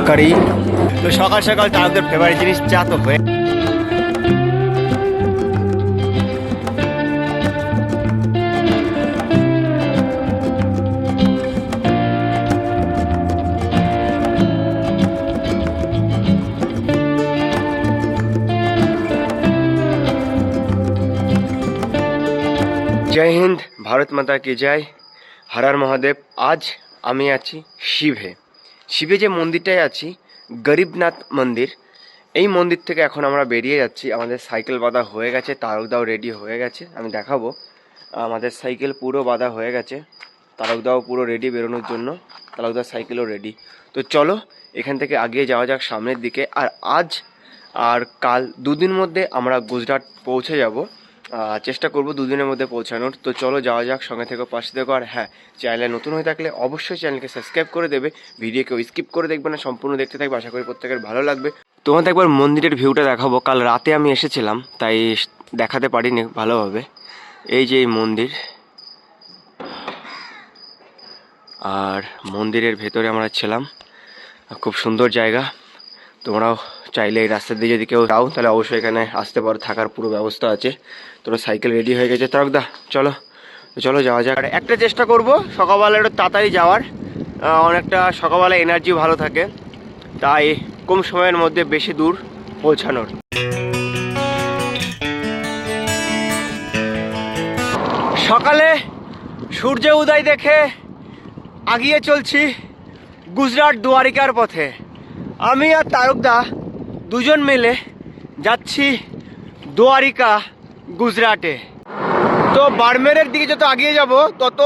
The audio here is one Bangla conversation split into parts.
কারি। তো সকাল সকাল তারকদের ফেভারিট জিনিস চা তো হয়ে। জয় হিন্দ, ভারত মাতা কি জয়, হর হর মহাদেব। আজ আমি আছি শিবে যে মন্দিরটায় আছি, গরিবনাথ মন্দির। এই মন্দির থেকে এখন আমরা বেরিয়ে যাচ্ছি। আমাদের সাইকেল বাঁধা হয়ে গেছে, তারকদাও রেডি হয়ে গেছে, আমি দেখাবো। আমাদের সাইকেল পুরো বাঁধা হয়ে গেছে, তারকদাও পুরো রেডি বেরোনোর জন্য, তারকদার সাইকেলও রেডি। তো চলো এখান থেকে আগিয়ে যাওয়া যাক সামনের দিকে। আর আজ আর কাল দুদিন মধ্যে আমরা গুজরাট পৌঁছে যাব। চেষ্টা করব দুদিনের মধ্যে পৌঁছানোর। তো চলো যাওয়া যাক, সঙ্গে থেকে পাশে দেখো। আর হ্যাঁ, চ্যানেলে নতুন হয়ে থাকলে অবশ্যই চ্যানেলকে সাবস্ক্রাইব করে দেবে, ভিডিওকেও স্কিপ করে দেখবে না, সম্পূর্ণ দেখতে থাকবে। আশা করি প্রত্যেকের ভালো লাগবে। তোমাদের একবার মন্দিরের ভিউটা দেখাবো। কাল রাতে আমি এসেছিলাম, তাই দেখাতে পারিনি ভালোভাবে। এই যে এই মন্দির, আর মন্দিরের ভেতরে আমরা ছিলাম। খুব সুন্দর জায়গা। তোমরাও চাইলে এই রাস্তা দিয়ে যদি কেউ যাও তাহলে অবশ্যই এখানে আসতে পারো, থাকার পুরো ব্যবস্থা আছে। তোরা সাইকেল রেডি হয়ে গেছে তারকদা, চলো চলো যাওয়া যাক। আর একটা চেষ্টা করব সকালবেলা একটু তাড়াতাড়ি যাওয়ার, অনেকটা সকালবেলা এনার্জি ভালো থাকে, তাই কম সময়ের মধ্যে বেশি দূর পৌঁছানোর। সকালে সূর্য উদয় দেখে আগিয়ে চলছি গুজরাট দুয়ারিকার পথে। আমি আর তারকদা দুজন মিলে যাচ্ছি দুয়ারিকা গুজরাটে। তো বাড়মেরের দিকে যত আগিয়ে যাব তত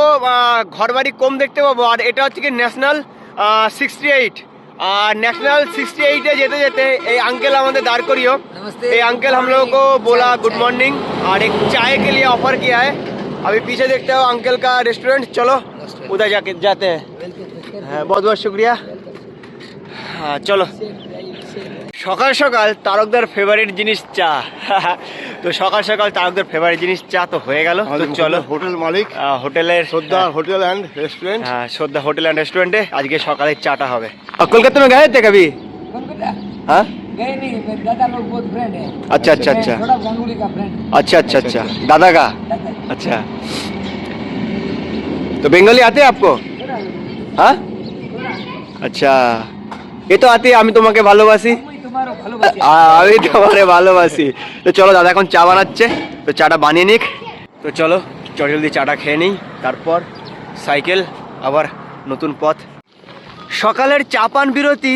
ঘরবাড়ি কম দেখতে পাবো। আর এটা হচ্ছে কি ন্যাশনাল 68। আর ন্যাশনাल 68 যেতে যেতে এই अंकल আমাদের दार करियो। ये अंकल हम लोगों को बोला गुड मॉर्निंग और एक चाय के लिए ऑफर किया है। अभी पीछे देखते हो अंकल का रेस्टोरेंट, चलो उधर जाके जाते हैं। बहुत बहुत शुक्रिया। हाँ चलो। সকাল সকাল তারকদার ফেভারিট জিনিস চা। তো সকাল সকাল তারকদার ফেভারিট জিনিস চা তো হয়ে গেল। তো চলো হোটেল মালিক হোটেলের শ্রদ্ধা হোটেল অ্যান্ড রেস্টুরেন্ট, হ্যাঁ শ্রদ্ধা হোটেল অ্যান্ড রেস্টুরেন্টে আজকে সকালের চাটা হবে। কলকাতা में गए थे कभी? हाँ गए नहीं, मेरे दादा लोग बहुत फ्रेंड है। अच्छा अच्छा अच्छा थोड़ा गांगुली का फ्रेंड। अच्छा अच्छा अच्छा दादा का। अच्छा तो बंगाली आते हैं आपको? हाँ अच्छा, ये तो आती है। আমি তোমাকে ভালোবাসি, আমি তোমারে ভালোবাসি। তো চলো দাদা এখন চা বানাচ্ছে, তো চাটা বানিয়ে নিক। তো চলো জলদি চাটা খেয়ে নিই, তারপর সাইকেল আবার নতুন পথ। সকালের চা পান বিরতি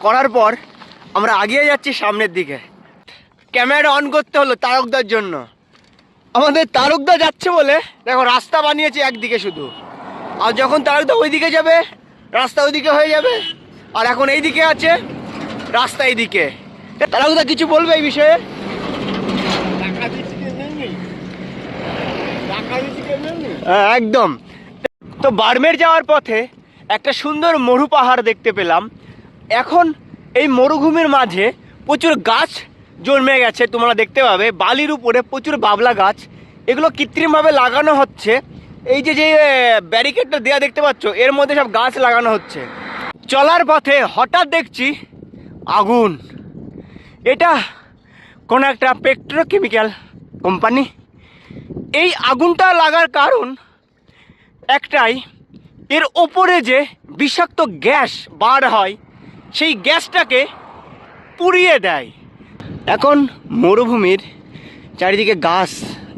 করার পর আমরা এগিয়ে যাচ্ছি সামনের দিকে। ক্যামেরা অন করতে হলো তারকদার জন্য। আমাদের তারকদা যাচ্ছে বলে দেখো রাস্তা বানিয়েছে একদিকে শুধু, আর যখন তারকদা ওইদিকে যাবে রাস্তা ওইদিকে হয়ে যাবে। আর এখন এইদিকে আছে রাস্তা এইদিকে। তারকদা কিছু বলবে এই বিষয়ে? হ্যাঁ একদম। তো বাড়মের যাওয়ার পথে একটা সুন্দর মরু পাহাড় দেখতে পেলাম। এখন এই মরুভূমির মাঝে প্রচুর গাছ জন্মে গেছে, তোমরা দেখতে পাবে বালির উপরে প্রচুর বাবলা গাছ। এগুলো কৃত্রিমভাবে লাগানো হচ্ছে। এই যে যে ব্যারিকেডটা দেওয়া দেখতে পাচ্ছ, এর মধ্যে সব গাছ লাগানো হচ্ছে। চলার পথে হঠাৎ দেখছি আগুন। এটা কোনো একটা পেট্রোকেমিক্যাল কোম্পানি। এই আগুনটা লাগার কারণ একটাই, এর ওপরে যে বিষাক্ত গ্যাস বার হয় সেই গ্যাসটাকে পুড়িয়ে দেয়। এখন মরুভূমির চারিদিকে গাছ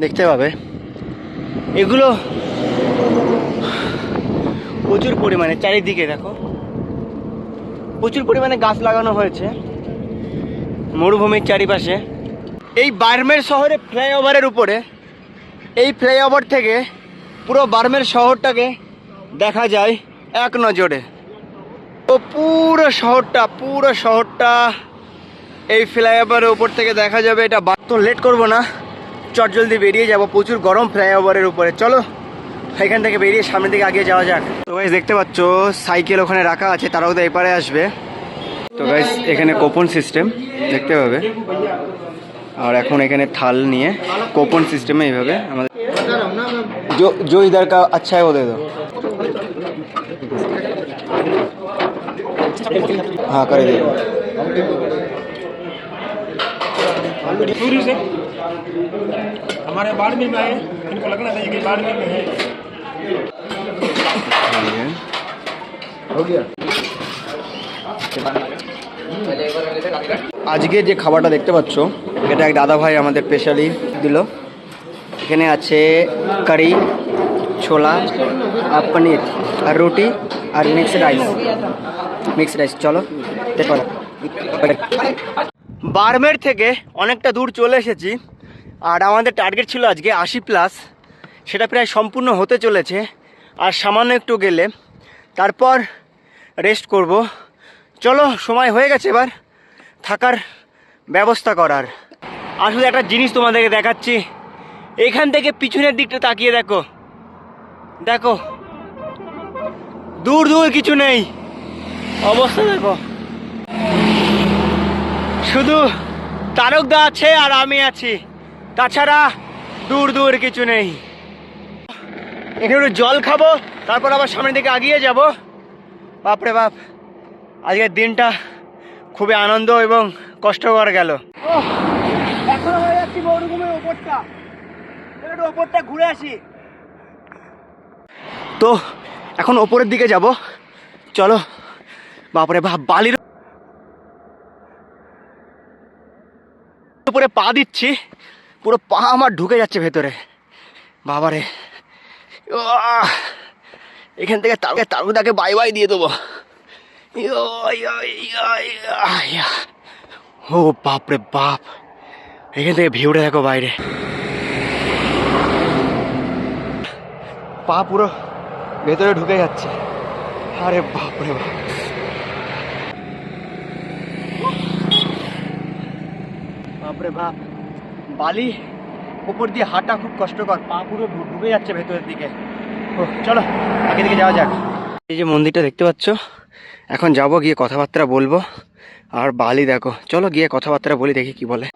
দেখতে পাবে, এগুলো প্রচুর পরিমাণে চারিদিকে দেখো প্রচুর পরিমাণে গাছ লাগানো হয়েছে মরুভূমির চারিপাশে। এই বাড়মের শহরে ফ্লাইওভারের উপরে, এই ফ্লাইওভার থেকে পুরো বাড়মের শহরটাকে দেখা যায় এক নজরে। তো পুরো শহরটা এই ফ্লাইওভারের উপর থেকে দেখা যাবে। এটা তো লেট করবো না, চট জলদি বেরিয়ে যাব। প্রচুর গরম ফ্লাইওভারের উপরে। চলো এখান থেকে বেরিয়ে সামনের দিকে আগে যাওয়া যাক। তো গাইস দেখতে পাচ্ছ সাইকেল ওখানে রাখা আছে, তারাও তো এপারে আসবে। তো গাইস এখানে কোপন সিস্টেম দেখতে পাবে। और এখন এখানে থাল নিয়ে কোপন সিস্টেমে এইভাবে আমাদের जो इधर का अच्छा है वो दे दो। हाँ कर दीजिए। दूरी से हमारे बाड़मेर में आए, इनको लगना चाहिए कि बाड़मेर में है। আজকে যে খাবারটা দেখতে পাচ্ছ এটা এক দাদা ভাই আমাদের স্পেশালি দিল। এখানে আছে কারি, ছোলা আর পনির আর রুটি আর মিক্সড রাইস। চলো দেখো। বারমের থেকে অনেকটা দূর চলে এসেছি আর আমাদের টার্গেট ছিল আজকে 80+, সেটা প্রায় সম্পূর্ণ হতে চলেছে। আর সামান্য একটু গেলে তারপর রেস্ট করব। চলো সময় হয়ে গেছে এবার থাকার ব্যবস্থা করার। আসলে একটা জিনিস তোমাদেরকে দেখাচ্ছি, এখান থেকে পিছনের দিকটা তাকিয়ে দেখো, দেখো দূর দূর কিছু নেই, অবস্থা দেখো, শুধু তারকদা আছে আর আমি আছি, তাছাড়া দূর দূর কিছু নেই। এখানে একটু জল খাবো, তারপর আবার সামনের দিকে এগিয়ে যাব। বাপরে বাপ, আজকের দিনটা খুবই আনন্দ এবং কষ্টকর গেল। এখন হয়ে যাচ্ছি মরুভূমির ওপরটা, একটু ওপরটা ঘুরে আসি। তো এখন ওপরের দিকে যাব, চলো। বাপরে বাপ, বালির উপরে পা দিচ্ছি, পুরো পা আমার ঢুকে যাচ্ছে ভেতরে। বাবারে, এখান থেকে তারকদাকে বাই বাই দিয়ে দেবো। ও বাপরে বাপ, এখান থেকে ভিউটা দেখো বাইরে, পা পুরো ভেতরে ঢুকে যাচ্ছে। আরে বাপরে বাপ, বাপরে বাপ, বালি উপর দিয়ে হাঁটা খুব কষ্টকর, পা পুরো ঢুকে যাচ্ছে ভেতরের দিকে। ও চলো আগে দিকে যাওয়া যাক। এই যে মন্দিরটা দেখতে পাচ্ছ, এখন যাব, গিয়ে কথাবার্তা বলবো। আর বালি দেখো, চলো গিয়ে কথাবার্তা বলি, দেখি কি বলে।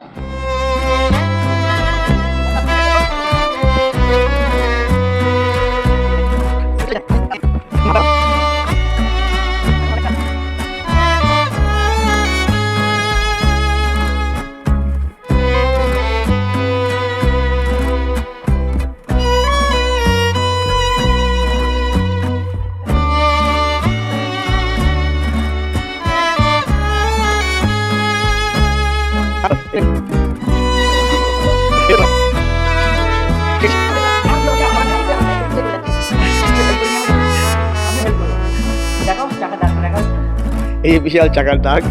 এই বিশাল চাকার দাগ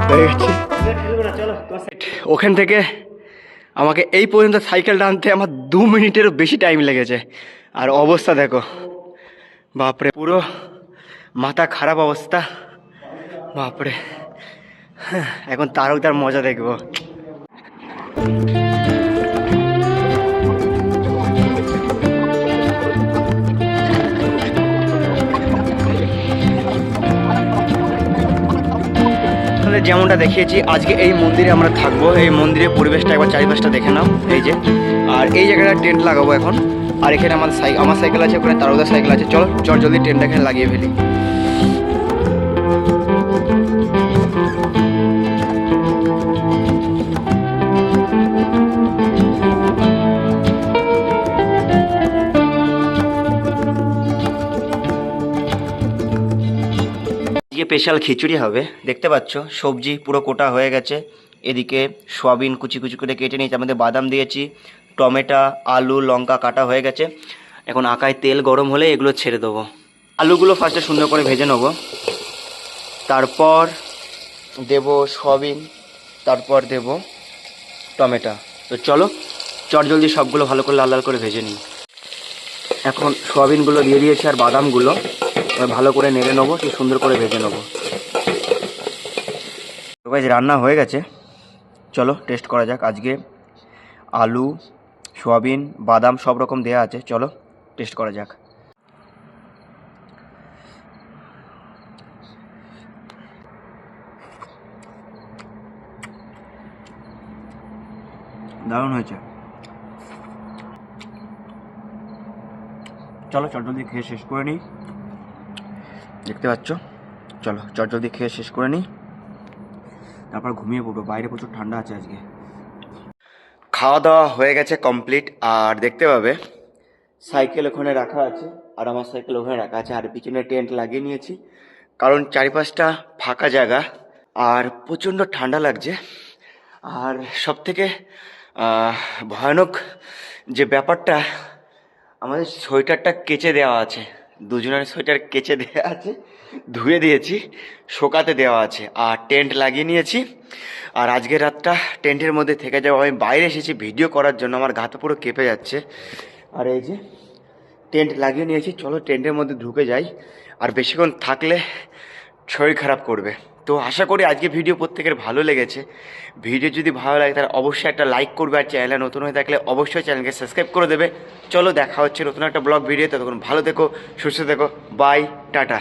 হয়ে গেছে। ওখান থেকে আমাকে এই পর্যন্ত সাইকেল টানতে আমার 2 মিনিটেরও বেশি টাইম লেগেছে। আর অবস্থা দেখো, বাপরে, পুরো মাথা খারাপ অবস্থা। বাপরে, এখন তারকদার মজা দেখবো। যেমনটা দেখিয়েছি, আজকে এই মন্দিরে আমরা থাকবো। এই মন্দিরের পরিবেশটা একবার চারিপাশটা দেখে নাও, এই যে। আর এই জায়গাটা টেন্ট লাগাবো এখন। আর এখানে আমার সাইকেল আছে, ওখানে তারকদার সাইকেল আছে। চল জলদি টেন্টটা এখানে লাগিয়ে ফেলি। স্পেশাল খিচুড়ি হবে, দেখতে পাচ্ছ সবজি পুরো কোটা হয়ে গেছে। এদিকে সোয়াবিন কুচি কুচি করে কেটে নিয়েছি, আমাদের বাদাম দিয়েছি, টমেটো, আলু, লঙ্কা কাটা হয়ে গেছে। এখন আকায় তেল গরম হলে এগুলো ছেড়ে দেবো। আলুগুলো ফার্স্টে সুন্দর করে ভেজে নেবো, তারপর দেব সোয়াবিন, তারপর দেব টমেটো। তো চলো চটজলদি সবগুলো ভালো করে লাল লাল করে ভেজে নিই। এখন সোয়াবিনগুলো দিয়ে দিয়েছি আর বাদামগুলো ভালো করে নেড়ে নেবো, কি সুন্দর করে ভেজে নেবো। তো গাইস, রান্না হয়ে গেছে, চলো টেস্ট করা যাক। আজকে আলু, সোয়াবিন, বাদাম সব রকম দেয়া আছে, চলো টেস্ট করা যাক। দারুণ হয়েছে। চলো চটজলদি খেয়ে শেষ করে নিই। দেখতে পাচ্ছ চলো জলদি খেয়ে শেষ করে নিই, তারপর ঘুমিয়ে পড়বো। বাইরে প্রচুর ঠান্ডা আছে আজকে। খাওয়া দাওয়া হয়ে গেছে কমপ্লিট। আর দেখতে পাবে সাইকেল ওখানে রাখা আছে, আর আমার সাইকেল ওখানে রাখা আছে, আর পিছনে টেন্ট লাগিয়ে নিয়েছি, কারণ চারিপাশটা ফাঁকা জায়গা আর প্রচণ্ড ঠান্ডা লাগছে। আর সব থেকে ভয়ানক যে ব্যাপারটা, আমাদের সোয়েটারটা কেচে দেওয়া আছে, দুজনের সোয়েটার কেচে দেওয়া আছে, ধুয়ে দিয়েছি, শোকাতে দেওয়া আছে, আর টেন্ট লাগিয়ে নিয়েছি। আর আজকের রাতটা টেন্টের মধ্যে থেকে যাবো। আমি বাইরে এসেছি ভিডিও করার জন্য, আমার গা তো পুরো কেঁপে যাচ্ছে। আর এই যে টেন্ট লাগিয়ে নিয়েছি, চলো টেন্টের মধ্যে ঢুকে যাই। আর বেশিক্ষণ থাকলে শরীর খারাপ করবে। তো আশা করি আজকে ভিডিও প্রত্যেকের ভালো লেগেছে। ভিডিও যদি ভালো লাগে তাহলে অবশ্যই একটা লাইক করবে, আর চ্যানেলে নতুন হয়ে থাকলে অবশ্যই চ্যানেলকে সাবস্ক্রাইব করে দেবে। চলো দেখা হচ্ছে নতুন একটা ব্লগ ভিডিও। ততক্ষণ ভালো থেকো, সুস্থ থেকো, বাই, টাটা।